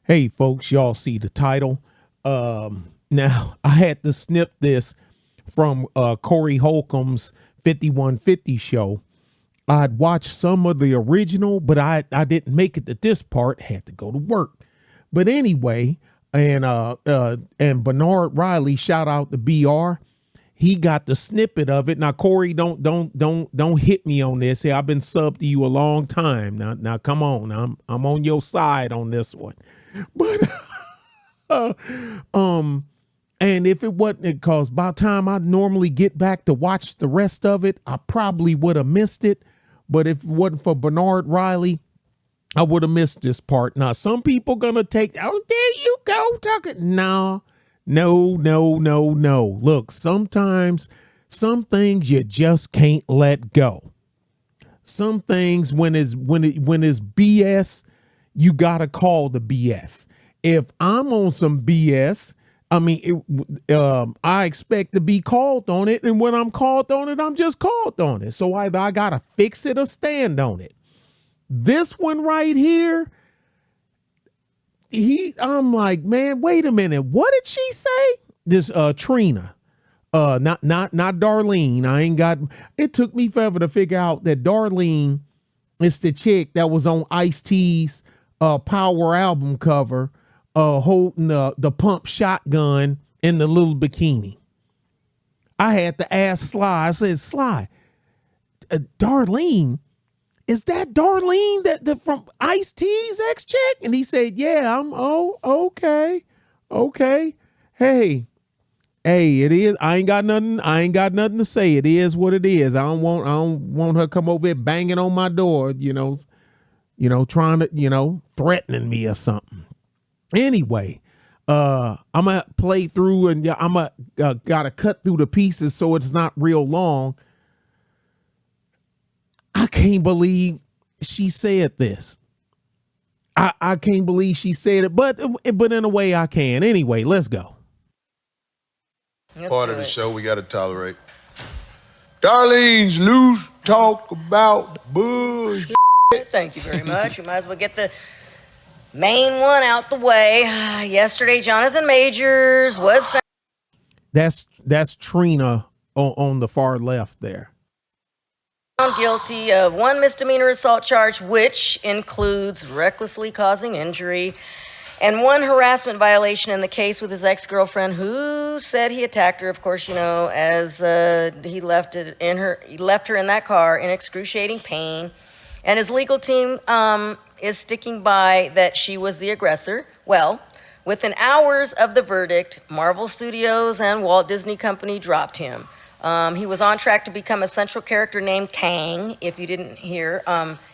Hey, folks, y'all see the title. Now, I had to snip this from Corey Holcomb's 5150 show. I'd watched some of the original, but I didn't make it to this part. Had to go to work. But anyway, and Bernard Riley, shout out to BR. He got the snippet of it. Now, Corey, don't hit me on this. Hey, I've been subbed to you a long time. Now, come on. I'm on your side on this one. But and if it wasn't, because by the time I normally get back to watch the rest of it, I probably would have missed it. But if it wasn't for Bernard Riley, I would have missed this part. Now, some people gonna take, oh, there you go, Tucker. No. Look, sometimes some things you just can't let go. Some things when it's BS, you gotta call the BS. If I'm on some BS, I mean, I expect to be called on it, and when I'm called on it, I'm just called on it. So either I gotta fix it or stand on it. This one right here, I'm like, man, wait a minute, what did she say? This Trina, not Darlene. I ain't got. It took me forever to figure out that Darlene is the chick that was on Ice-T's Power album cover, holding the pump shotgun in the little bikini. I had to ask Sly. I said, Sly, Darlene, is that Darlene that from Ice-T's ex chick? And he said, yeah. Okay. Hey, it is. I ain't got nothing to say. It is what it is. I don't want her come over here banging on my door, trying to, threatening me or something. Anyway, I'm gonna play through, and I'm gotta cut through the pieces so it's not real long. I can't believe she said this. I can't believe she said it, but in a way I can. Anyway, let's go. Part of the show we got to tolerate. Darlene's loose talk about bullshit. Thank you very much. We might as well get the main one out the way. Yesterday, Jonathan Majors was found. That's Trina on the far left there. Guilty of one misdemeanor assault charge, which includes recklessly causing injury, and one harassment violation in the case with his ex-girlfriend, who said he attacked her. Of course, as he left her in that car in excruciating pain, and his legal team is sticking by that she was the aggressor. Well, within hours of the verdict, Marvel Studios and Walt Disney Company dropped him. He was on track to become a central character named Kang. If you didn't hear,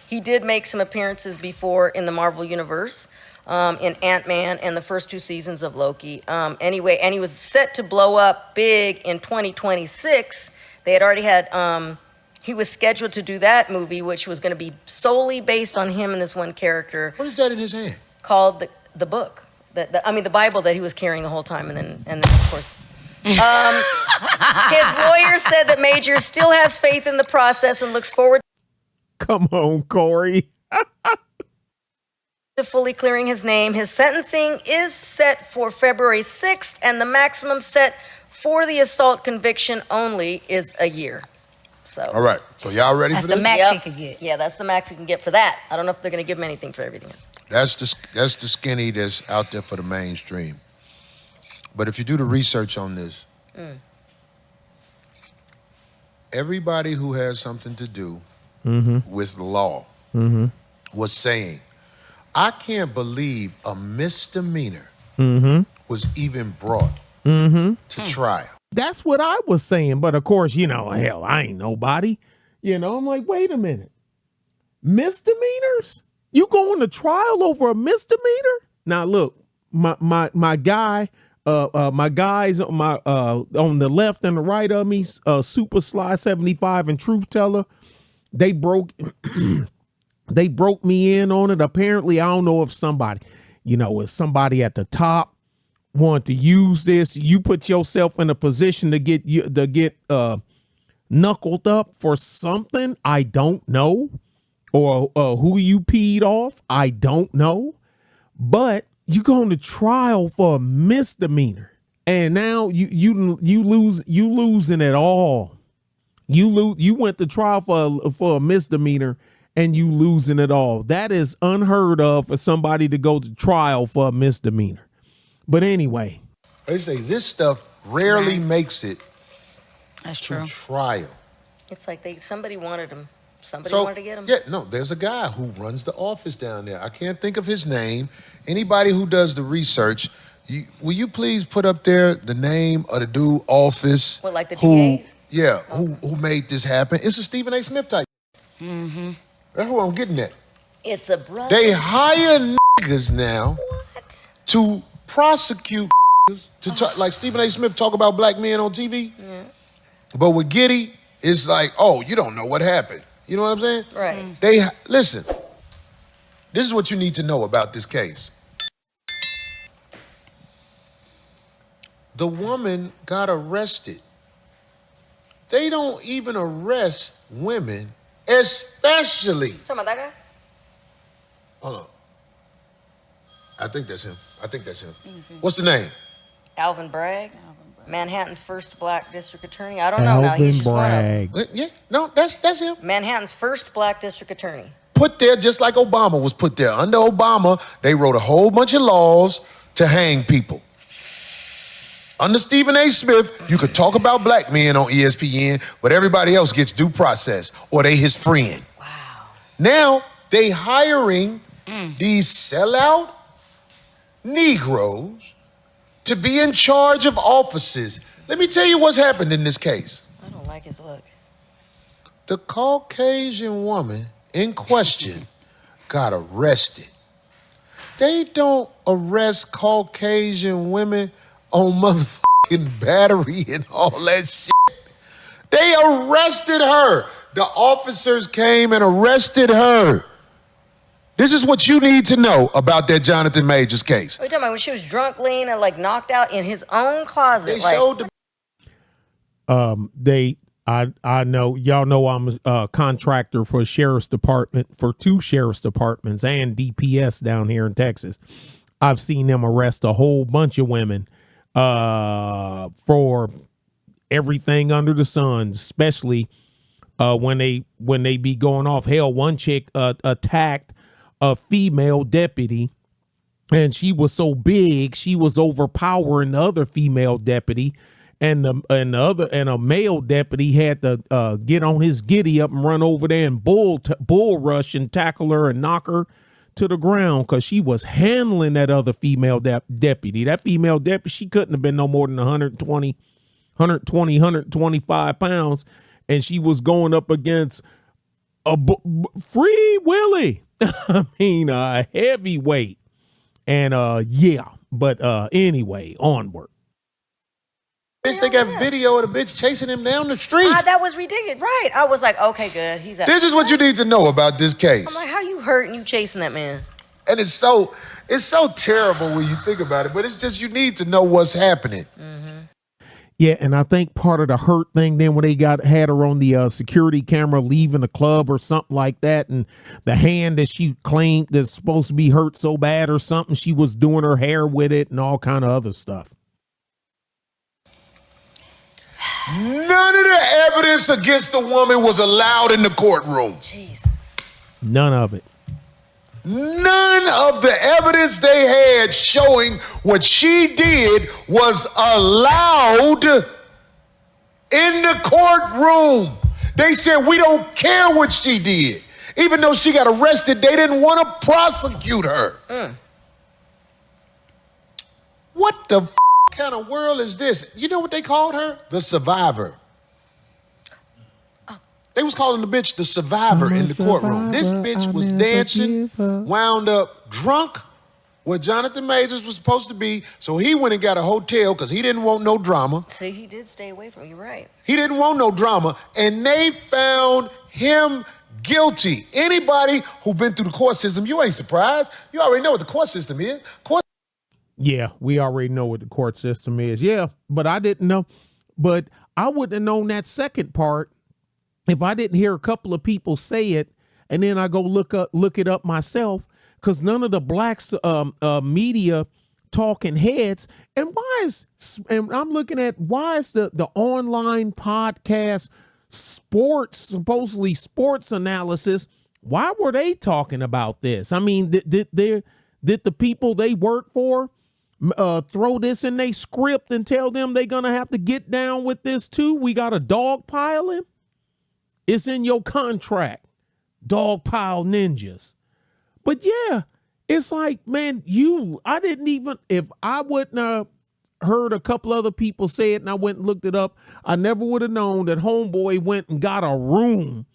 he did make some appearances before in the Marvel Universe, in Ant-Man and the first 2 seasons of Loki. Anyway, and he was set to blow up big in 2026. They had already had, he was scheduled to do that movie, which was going to be solely based on him and this one character. What is that in his hand? Called the book. The Bible that he was carrying the whole time, and then of course. His lawyer said that Major still has faith in the process and looks forward. Come on, Corey. To fully clearing his name. His sentencing is set for February 6th, and the maximum set for the assault conviction only is a year. So. All right. So y'all ready That's for this? the max he could get. Yeah, that's the max he can get for that. I don't know if they're going to give him anything for everything else. That's the skinny that's out there for the mainstream. But if you do the research on this, everybody who has something to do with the law was saying, I can't believe a misdemeanor was even brought to trial. That's what I was saying. But of course, hell, I ain't nobody. I'm like, wait a minute. Misdemeanors? You going to trial over a misdemeanor? Now look, my guy, my guys on the left and the right of me, Super Sly 75 and Truth Teller, they broke me in on it. Apparently, I don't know if somebody, if somebody at the top wanted to use this. You put yourself in a position to get knuckled up for something. I don't know, or who you peed off. I don't know, but You going to trial for a misdemeanor, and now you losing it all. You went to trial for a misdemeanor, and you losing it all. That is unheard of for somebody to go to trial for a misdemeanor. But anyway, they say this stuff rarely makes it That's to true. trial. It's like somebody wanted him. Somebody wanted to get him. Yeah, no, there's a guy who runs the office down there. I can't think of his name. Anybody who does the research, will you please put up there the name of the dude office? What, like the DAs? Yeah, who made this happen? It's a Stephen A. Smith type. Mm-hmm. That's what I'm getting at. It's a brother. They hire niggas now What? to prosecute like Stephen A. Smith talk about black men on TV. Yeah. But with Giddy, it's like, oh, you don't know what happened. You know what I'm saying? Right. Listen, this is what you need to know about this case. The woman got arrested. They don't even arrest women, especially. Talking about that guy? Hold on. I think that's him. What's the name? Alvin Bragg. Manhattan's first black district attorney. I don't know now. Alvin He's just one of them. Bragg. Yeah, no, that's him. Manhattan's first black district attorney. Put there just like Obama was put there. Under Obama, they wrote a whole bunch of laws to hang people. Under Stephen A. Smith, you could talk about black men on ESPN, but everybody else gets due process, or they his friend. Wow. Now, they hiring these sellout Negroes to be in charge of offices. Let me tell you what's happened in this case. I don't like his look. The Caucasian woman in question got arrested. They don't arrest Caucasian women on motherfucking battery and all that shit. They arrested her. The officers came and arrested her. This is what you need to know about that Jonathan Majors case. What are you talking about? When she was drunk, lean, and like knocked out in his own closet. They like, showed the I know y'all know I'm a contractor for sheriff's department, for 2 sheriff's departments and DPS down here in Texas. I've seen them arrest a whole bunch of women for everything under the sun, especially when they be going off. Hell, one chick attacked a female deputy, and she was so big she was overpowering the other female deputy, and a male deputy had to get on his giddy up and run over there and bull rush and tackle her and knock her to the ground because she was handling that other female deputy. That female deputy, she couldn't have been no more than 125 pounds, and she was going up against a Free Willy. I mean, a heavyweight. And yeah, but anyway, onward. bitch. They got video of the bitch chasing him down the street. That was ridiculous. Right. I was like, okay, good. He's out. This is what you need to know about this case. I'm like, how you hurt and you chasing that man? And it's so terrible when you think about it, but it's just you need to know what's happening. Mm-hmm. Yeah, and I think part of the hurt thing then when they had her on the security camera leaving the club or something like that, and the hand that she claimed that's supposed to be hurt so bad or something, she was doing her hair with it and all kind of other stuff. None of the evidence against the woman was allowed in the courtroom. Jesus. None of it. None of the evidence they had showing what she did was allowed in the courtroom. They said, we don't care what she did. Even though she got arrested, they didn't want to prosecute her. What the kind of world is this? You know what they called her? The survivor. They was calling the bitch the survivor in the courtroom. This bitch was dancing, wound up drunk where Jonathan Majors was supposed to be. So he went and got a hotel because he didn't want no drama. See, he did stay away from you, right? He didn't want no drama. And they found him guilty. Anybody who been through the court system, you ain't surprised. You already know what the court system is. Yeah, we already know what the court system is. Yeah, but I didn't know. But I wouldn't have known that second part if I didn't hear a couple of people say it, and then I go look it up myself, because none of the blacks media talking heads. And I'm looking at why is the online podcast supposedly sports analysis, why were they talking about this? I mean, did the people they work for throw this in their script and tell them they're gonna have to get down with this too? We got a dog pile him. It's in your contract, dog pile ninjas. But yeah, it's like, man, I didn't even, if I wouldn't have heard a couple other people say it and I went and looked it up, I never would have known that homeboy went and got a room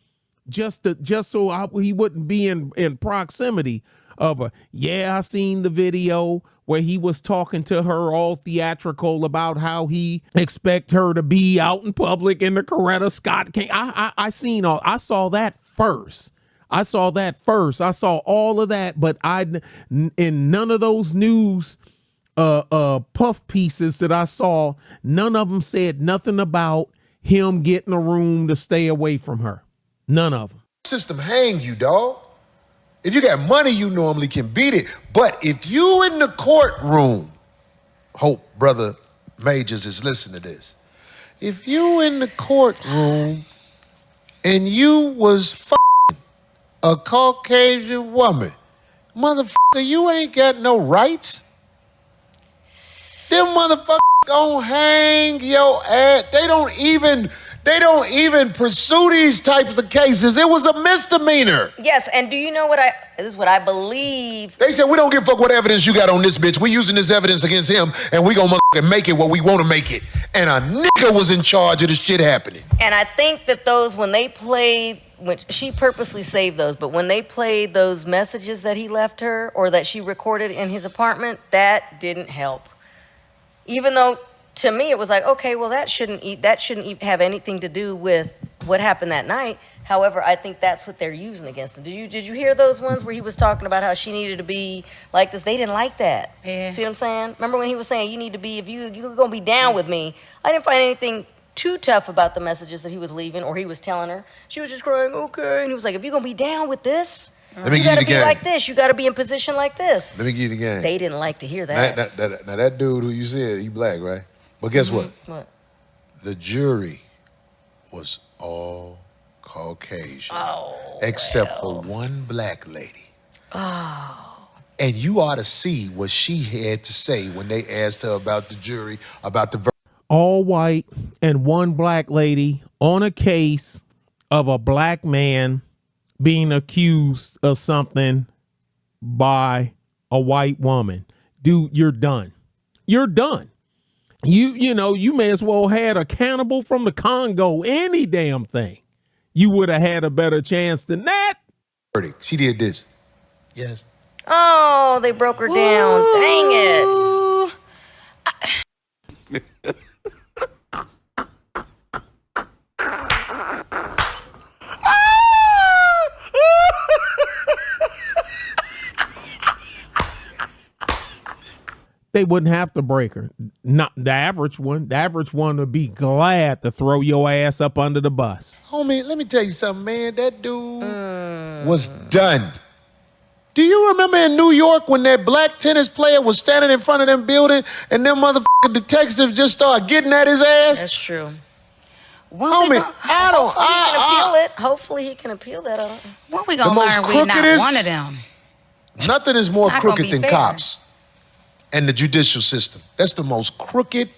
just so he wouldn't be in proximity of her. Yeah, I seen the video where he was talking to her all theatrical about how he expect her to be out in public in the Coretta Scott case. I saw that first. I saw all of that, but in none of those news puff pieces that I saw, none of them said nothing about him getting a room to stay away from her. None of them. System hang you, dog. If you got money, you normally can beat it. But if you in the courtroom, hope Brother Majors is listening to this. If you in the courtroom and you was fucking a Caucasian woman, motherfucker, you ain't got no rights. Them motherfuckers gonna hang your ass. They don't even pursue these types of cases. It was a misdemeanor. Yes, and do you know this is what I believe. They said, we don't give a fuck what evidence you got on this bitch. We using this evidence against him, and we gonna motherfucking make it what we want to make it. And a nigga was in charge of the shit happening. And I think that when she purposely saved those, but when they played those messages that he left her or that she recorded in his apartment, that didn't help. Even though, to me, it was like, okay, well, that shouldn't have anything to do with what happened that night. However, I think that's what they're using against him. Did you hear those ones where he was talking about how she needed to be like this? They didn't like that. Yeah. See what I'm saying? Remember when he was saying, you need to be, if you're going to be down with me. I didn't find anything too tough about the messages that he was leaving or he was telling her. She was just crying, okay. And he was like, if you're going to be down with this, you got to be like this. You got to be in position like this. Let me give you the game. They didn't like to hear that. Now that dude who you said, he black, right? But guess what? What? The jury was all Caucasian. Except for one black lady. And you ought to see what she had to say when they asked her about the jury, about the all white and one black lady on a case of a black man being accused of something by a white woman. Dude, you're done. You're done. You may as well had a cannibal from the Congo, any damn thing. You would have had a better chance than that. She did this. Yes. Oh, they broke her down. Dang it. They wouldn't have to break her. Not the average one. The average one would be glad to throw your ass up under the bus. Homie, let me tell you something, man. That dude was done. Do you remember in New York when that black tennis player was standing in front of them building and them motherfucking detectives just started getting at his ass? That's true. Homie, Hopefully he can appeal that. When we gonna learn we not one of them? Nothing is more crooked than fair. cops and the judicial system. That's the most crooked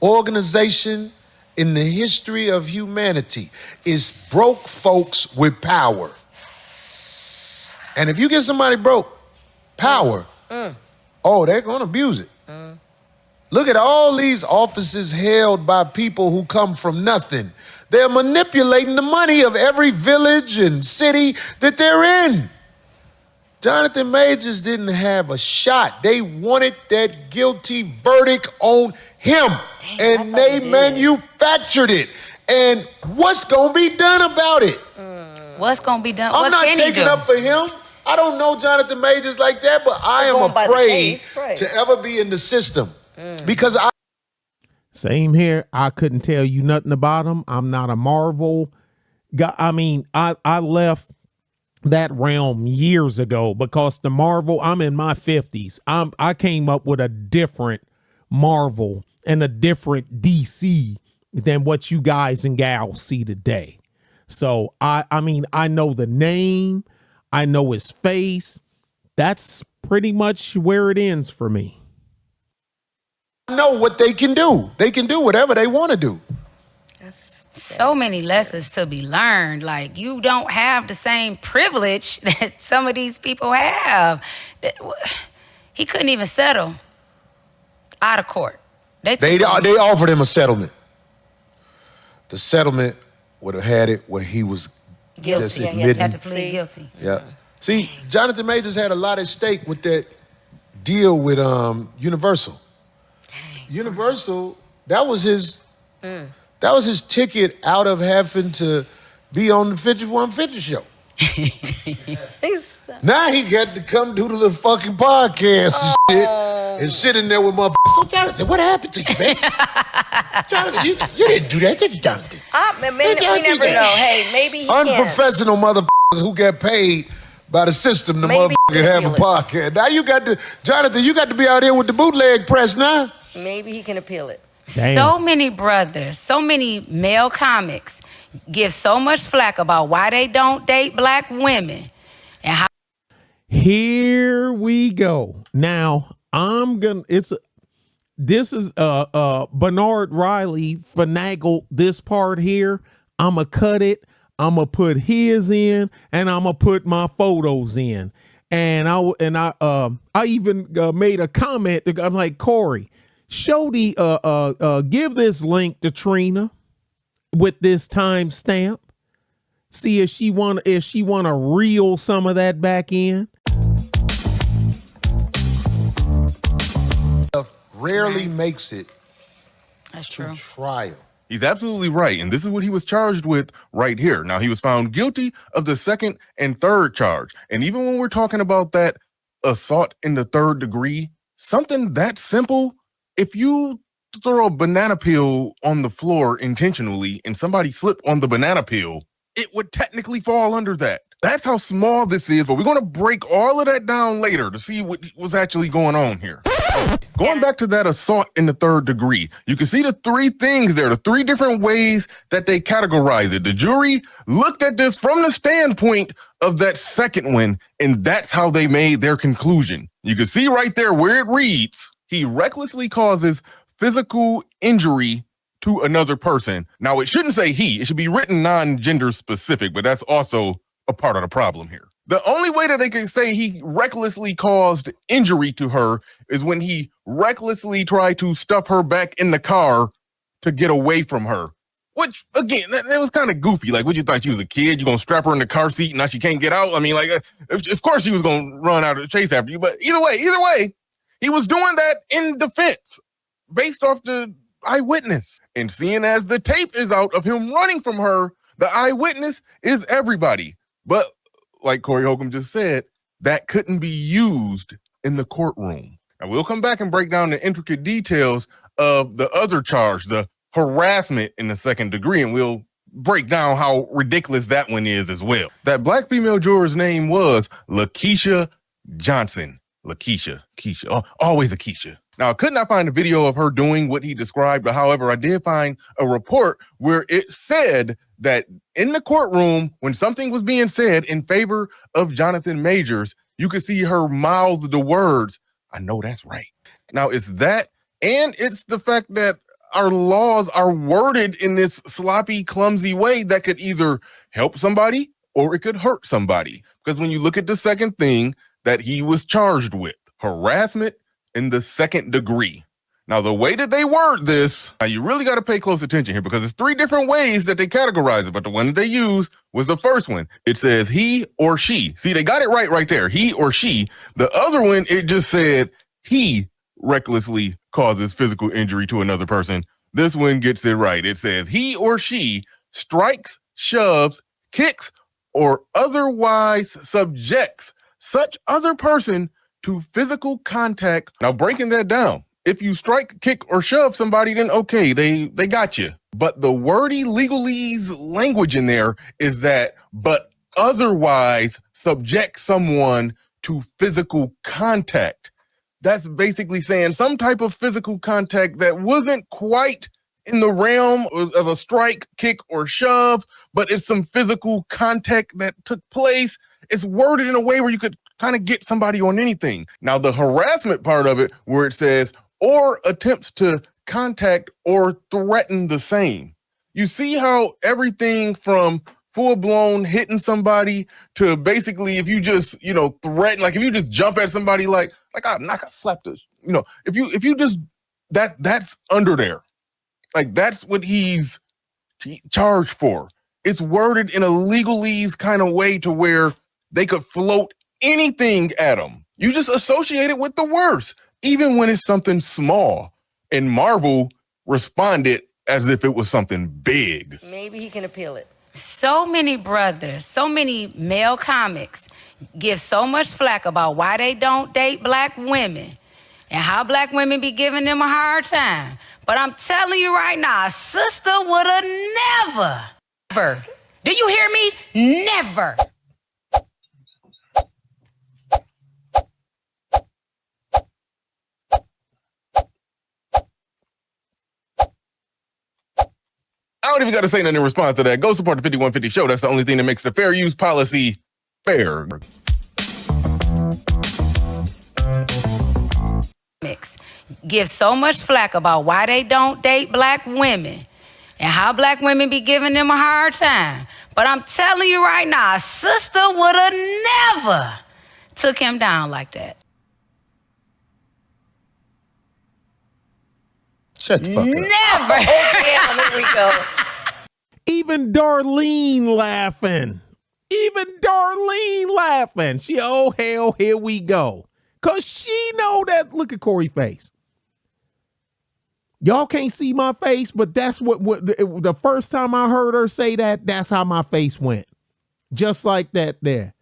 organization in the history of humanity. Is broke folks with power. And if you get somebody broke, power, they're gonna abuse it. Look at all these offices held by people who come from nothing. They're manipulating the money of every village and city that they're in. Jonathan Majors didn't have a shot. They wanted that guilty verdict on him. And they manufactured it. And what's gonna be done about it? What's gonna be done? I'm not taking up for him. I don't know Jonathan Majors like that, but I am afraid to ever be in the system. Because Same here. I couldn't tell you nothing about him. I'm not a Marvel guy. I mean, I left that realm years ago, because the Marvel, I'm in my 50s. I came up with a different Marvel and a different DC than what you guys and gals see today. So I mean, I know the name, I know his face. That's pretty much where it ends for me. I know what they can do. They can do whatever they want to do. So many lessons to be learned. Like, you don't have the same privilege that some of these people have. He couldn't even settle out of court. They offered him a settlement. The settlement would have had it where he was guilty. just He admitting. had to plead guilty. Yeah. See, Jonathan Majors had a lot at stake with that deal with Universal. Universal, that was his ticket out of having to be on the 5150 show. Now he got to come do the little fucking podcast and shit, and sitting there with motherfuckers. So Jonathan, what happened to you, man? Jonathan, you didn't do that, did you, Jonathan? We never know. Hey, maybe he can. Unprofessional motherfuckers who get paid by the system to motherfucking have a podcast. Now you got to, Jonathan, you got to be out here with the bootleg press now. Maybe he can appeal it. Damn. So many brothers, so many male comics give so much flack about why they don't date black women and how. Here we go. Now this is Bernard Riley finagled this part here. I'ma cut it. I'ma put his in, and I'ma put my photos in. And I even made a comment. I'm like, Corey, show give this link to Trina with this timestamp. See if she wanna reel some of that back in. Rarely makes it That's to true. trial. He's absolutely right. And this is what he was charged with right here. Now, he was found guilty of the second and third charge. And even when we're talking about that assault in the third degree, something that simple, if you throw a banana peel on the floor intentionally and somebody slip on the banana peel, it would technically fall under that. That's how small this is, but we're going to break all of that down later to see what was actually going on here. Going back to that assault in the third degree, you can see the three things there, the three different ways that they categorize it. The jury looked at this from the standpoint of that second one, and that's how they made their conclusion. You can see right there where it reads, he recklessly causes physical injury to another person. Now, it shouldn't say he. It should be written non-gender specific, but that's also a part of the problem here. The only way that they can say he recklessly caused injury to her is when he recklessly tried to stuff her back in the car to get away from her. Which, again, that was kind of goofy. Like, what, you thought she was a kid? You gonna strap her in the car seat and now she can't get out? I mean, like, of course she was gonna run out of chase after you. But either way, he was doing that in defense based off the eyewitness. And seeing as the tape is out of him running from her, the eyewitness is everybody. But like Corey Holcomb just said, that couldn't be used in the courtroom. Now, we'll come back and break down the intricate details of the other charge, the harassment in the second degree, and we'll break down how ridiculous that one is as well. That black female juror's name was Lakeisha Johnson. Lakeisha, always a Keisha. Now, I could not find a video of her doing what he described, but however, I did find a report where it said that in the courtroom, when something was being said in favor of Jonathan Majors, you could see her mouth the words, "I know that's right." Now, it's that, and it's the fact that our laws are worded in this sloppy, clumsy way that could either help somebody or it could hurt somebody. Because when you look at the second thing that he was charged with, harassment in the second degree. Now, the way that they word this, now you really got to pay close attention here because it's three different ways that they categorize it, but the one that they use was the first one. It says he or she. See, they got it right there, he or she. The other one, it just said he recklessly causes physical injury to another person. This one gets it right. It says he or she strikes, shoves, kicks, or otherwise subjects such other person to physical contact. Now, breaking that down, if you strike, kick, or shove somebody, then okay, they got you. But the wordy legalese language in there is that, but otherwise subject someone to physical contact. That's basically saying some type of physical contact that wasn't quite in the realm of a strike, kick, or shove, but it's some physical contact that took place. It's worded in a way where you could kind of get somebody on anything. Now, the harassment part of it, where it says, or attempts to contact or threaten the same. You see how everything from full-blown hitting somebody to basically if you just, threaten, like if you just jump at somebody like I slap this, if you just, that's under there. Like that's what he's charged for. It's worded in a legalese kind of way to where they could float anything at him. You just associate it with the worst, even when it's something small. And Marvel responded as if it was something big. Maybe he can appeal it. So many brothers, so many male comics give so much flack about why they don't date black women and how black women be giving them a hard time. But I'm telling you right now, a sister would have never. Do you hear me? Never. I don't even got to say nothing in response to that. Go support the 5150 show. That's the only thing that makes the fair use policy fair. Give so much flack about why they don't date black women and how black women be giving them a hard time. But I'm telling you right now, a sister would have never took him down like that. Shut the fuck up. Never. Yeah, there we go. Even Darlene laughing. She, oh, hell, here we go. Because she know that. Look at Corey's face. Y'all can't see my face, but that's what the first time I heard her say that, that's how my face went. Just like that there.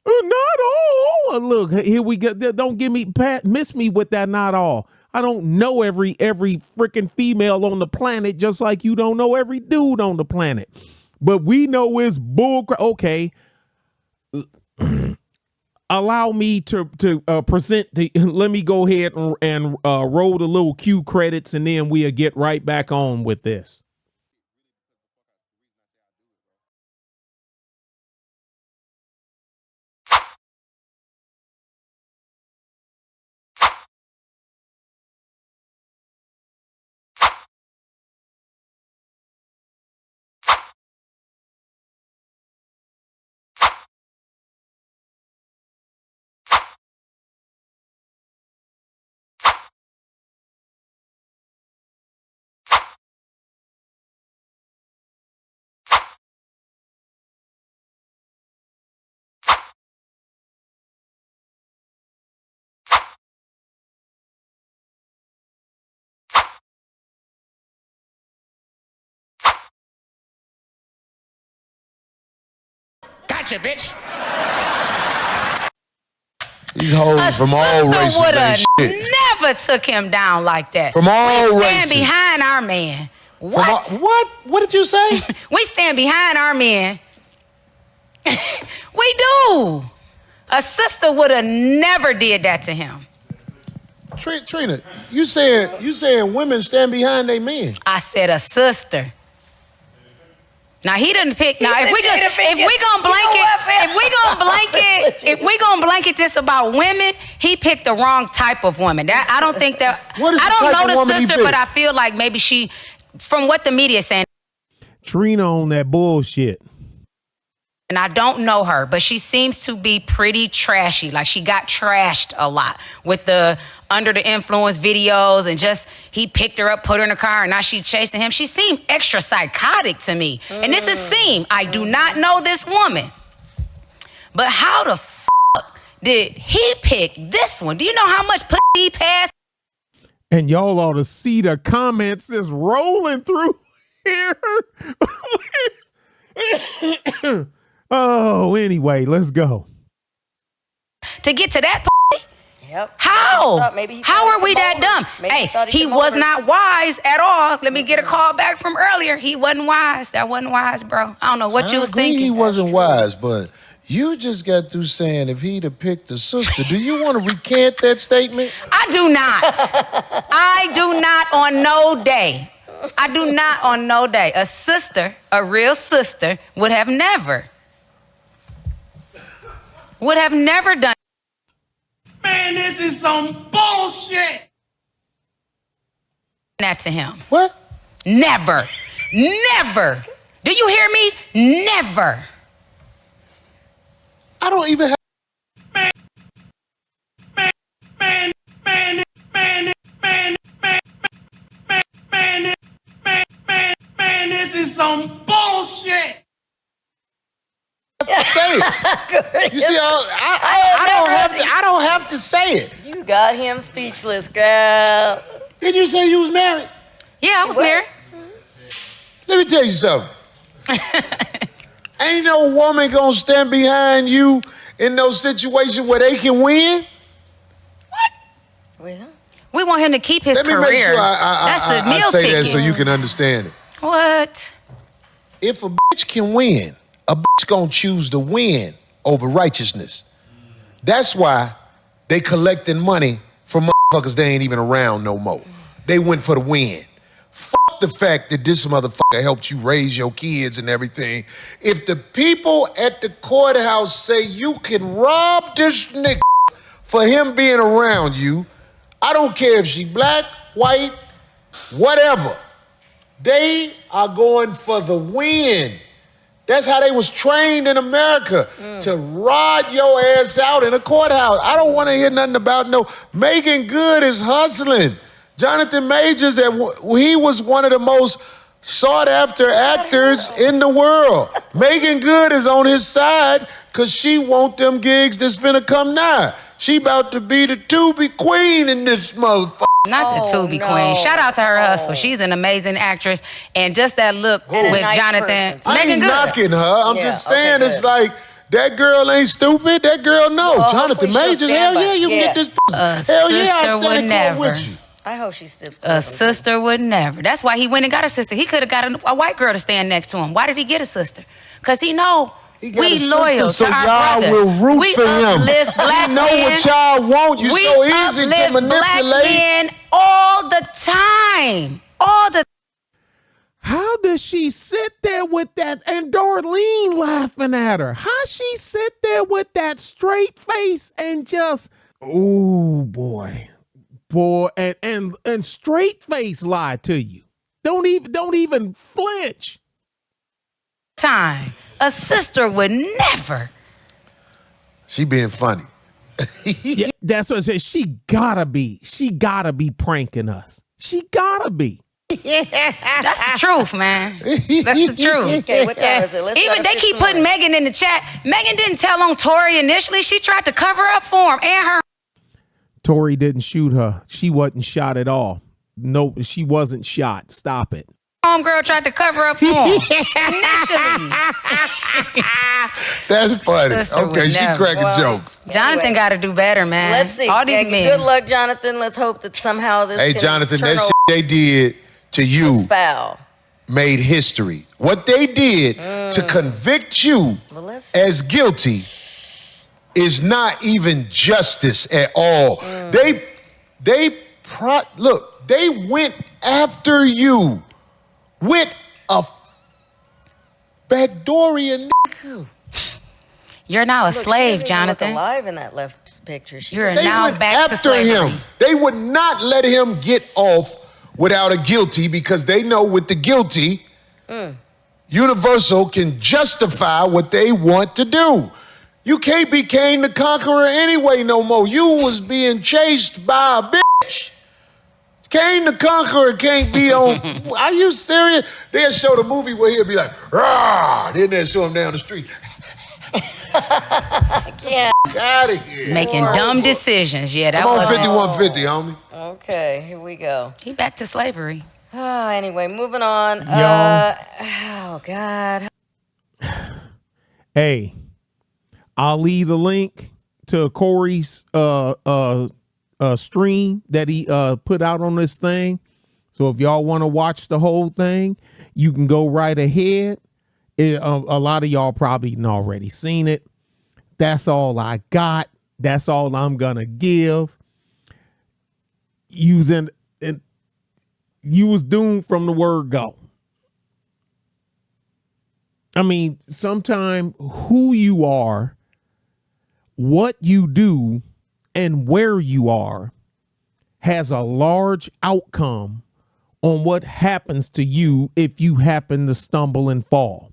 Not all. Look, here we go. Don't miss me with that not all. I don't know every freaking female on the planet, just like you don't know every dude on the planet. But we know it's bull. Okay. Allow me to present the. Let me go ahead and roll the little cue credits, and then we'll get right back on with this. Gotcha, bitch. These hoes from all races ain't shit. Never took him down like that. From all we races. stand behind our man. What? What? What did you say? We stand behind our men. We do. A sister would have never did that to him. Trina, you saying women stand behind their men? I said a sister. Now he didn't pick. Now if we gonna blanket this about women, he picked the wrong type of woman. That I don't think that. What is I the don't type know of the woman he sister, but picked? I feel like maybe she, from what the media is saying. Trina on that bullshit. And I don't know her, but she seems to be pretty trashy. Like she got trashed a lot with the under the influence videos and just he picked her up, put her in a car, and now she's chasing him. She seemed extra psychotic to me. And this is seem. I do not know this woman. But how the fuck did he pick this one? Do you know how much pussy he passed? And y'all ought to see the comments is rolling through here. Oh, anyway, let's go. To get to that pussy? Yep. How? Maybe he How thought are he we could that mold her. dumb? Maybe Hey, thought he could mold was her. not wise at all. Let me get a call back from earlier. He wasn't wise. That wasn't wise, bro. I don't know what you was I agree thinking. he wasn't wise, but you just got through saying if he'd have picked the sister. Do you want to recant that statement? I do not. I do not on no day. I do not on no day. A sister, a real sister, would have never done Man, this is some bullshit. that to him. What? Never. Never. Do you hear me? Never. I don't even have. Man, this is some bullshit. Say it. You see, I don't have to say it. You got him speechless, girl. Did you say you was married? Yeah, I was married. Let me tell you something. Ain't no woman gonna stand behind you in those situations where they can win. Well, We want him to keep his Let me career. make sure That's the I meal say ticket. that so you can understand it. What? If a bitch can win, a bitch gonna choose to win over righteousness. That's why they collecting money from motherfuckers they ain't even around no more. They went for the win. Fuck the fact that this motherfucker helped you raise your kids and everything. If the people at the courthouse say you can rob this nigga for him being around you, I don't care if she black, white, whatever. They are going for the win. That's how they was trained in America, to rod your ass out in a courthouse. I don't want to hear nothing about no. Megan Good is hustling. Jonathan Majors, he was one of the most sought after actors in the world. Megan Good is on his side because she want them gigs that's finna come now. She about to be the Tubi queen in this motherfucker. Not the Tubi no. queen. Shout out to her hustle. She's an amazing actress. And just that look And a with nice Jonathan. person, too. I Megan ain't Good. knocking her. I'm Yeah, just okay, saying it's good. like that girl ain't stupid. That girl know. Well, Jonathan hopefully she'll Majors, stand hell by- yeah, you yeah. can get this. A Hell yeah, sister I stand would in court with never. you. I hope she stips. A sister would never. That's why he went and got a sister. He could have got a white girl to stand next to him. Why did he get a sister? Because he know He got a we sister, loyal so to our y'all brother. will root We for him. uplift black You know men. what y'all want. You're We so easy to uplift black manipulate. men all the time. All the How does she sit there with that, and Darlene laughing at her? How she sit there with that straight face and just, oh boy, and straight face lie to you. Don't even flinch. time. A sister would never. She being funny. Yeah, that's what I said. She gotta be pranking us. She gotta be. That's the truth, man. That's the truth. Okay, what time is it? Let's Even try to they fix keep some putting more. Megan in the chat. Megan didn't tell on Tori initially. She tried to cover up for him and her. Tori didn't shoot her. She wasn't shot at all. No, she wasn't shot. Stop it. Homegirl tried to cover up for him. Initially. That's funny. Sister Okay, would she never. cracking jokes. Jonathan Anyway. got to do better, man. Let's see. All these Yeah, men. Good luck, Jonathan. Let's hope that somehow this Hey, can Jonathan, turn that over shit they did to you foul. made history. What they did to convict you Well, let's- as guilty is not even justice at all. Look, they went after you with a Badorian nigga. You're now a Look, she slave, doesn't even look Jonathan. alive in that left picture. She You're looks- They now went back to after slavery. him. They would not let him get off without a guilty because they know with the guilty, Universal can justify what they want to do. You can't be Kane the Conqueror anyway no more. You was being chased by a bitch. Kane the Conqueror can't be on. Are you serious? They'll show the movie where he'll be like, rah, then they'll show him down the street. Yeah. Out of here. Making dumb decisions. Yeah, that I'm on was 5150, homie. Okay, here we go. He back to slavery. Anyway, moving on. Y'all. Oh, God. Hey, I'll leave the link to Corey's stream that he put out on this thing. So if y'all want to watch the whole thing, you can go right ahead. A lot of y'all probably already seen it. That's all I got. That's all I'm gonna give. You was doomed from the word go. I mean, sometimes who you are, what you do, and where you are has a large outcome on what happens to you if you happen to stumble and fall.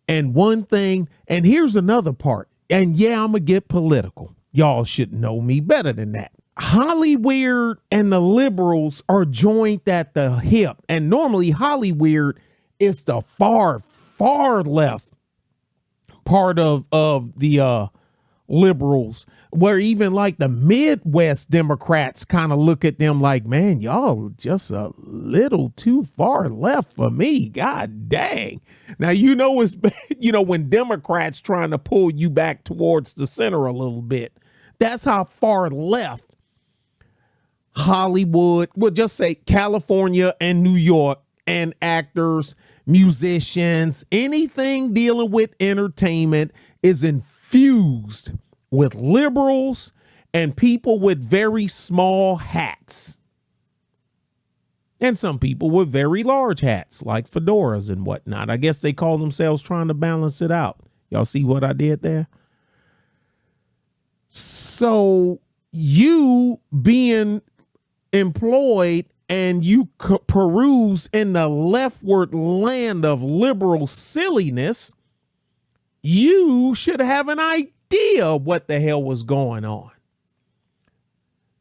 And one thing, and here's another part, and yeah, I'm gonna get political. Y'all should know me better than that. Hollyweird and the liberals are joined at the hip, and normally Hollyweird is the far left part of the liberals, where even like the Midwest Democrats kind of look at them like, man, y'all just a little too far left for me. God dang. Now, it's, when Democrats trying to pull you back towards the center a little bit, that's how far left Hollywood, we'll just say California and New York, and actors, musicians, anything dealing with entertainment is infused with liberals and people with very small hats. And some people with very large hats, like fedoras and whatnot. I guess they call themselves trying to balance it out. Y'all see what I did there? So you being employed and you peruse in the leftward land of liberal silliness, you should have an idea what the hell was going on.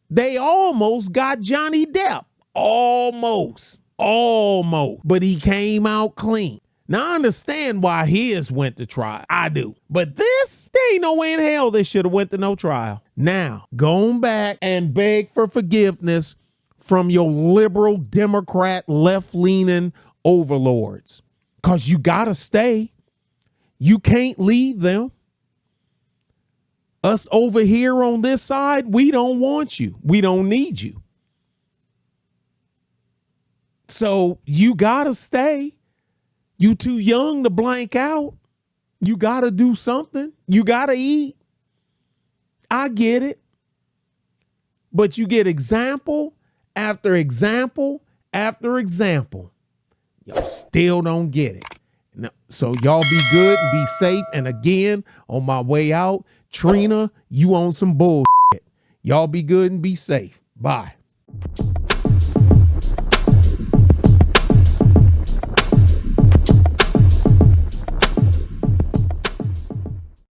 They almost got Johnny Depp. Almost. But he came out clean. Now, I understand why his went to trial. I do. But this, there ain't no way in hell this should have went to no trial. Now, going back and beg for forgiveness from your liberal, Democrat, left-leaning overlords. Because you got to stay. You can't leave them. Us over here on this side, we don't want you. We don't need you. So you got to stay. You too young to blank out. You got to do something. You got to eat. I get it. But you get example after example after example. Y'all still don't get it. Now, so y'all be good and be safe. And again, on my way out, Trina, you on some bullshit. Y'all be good and be safe. Bye.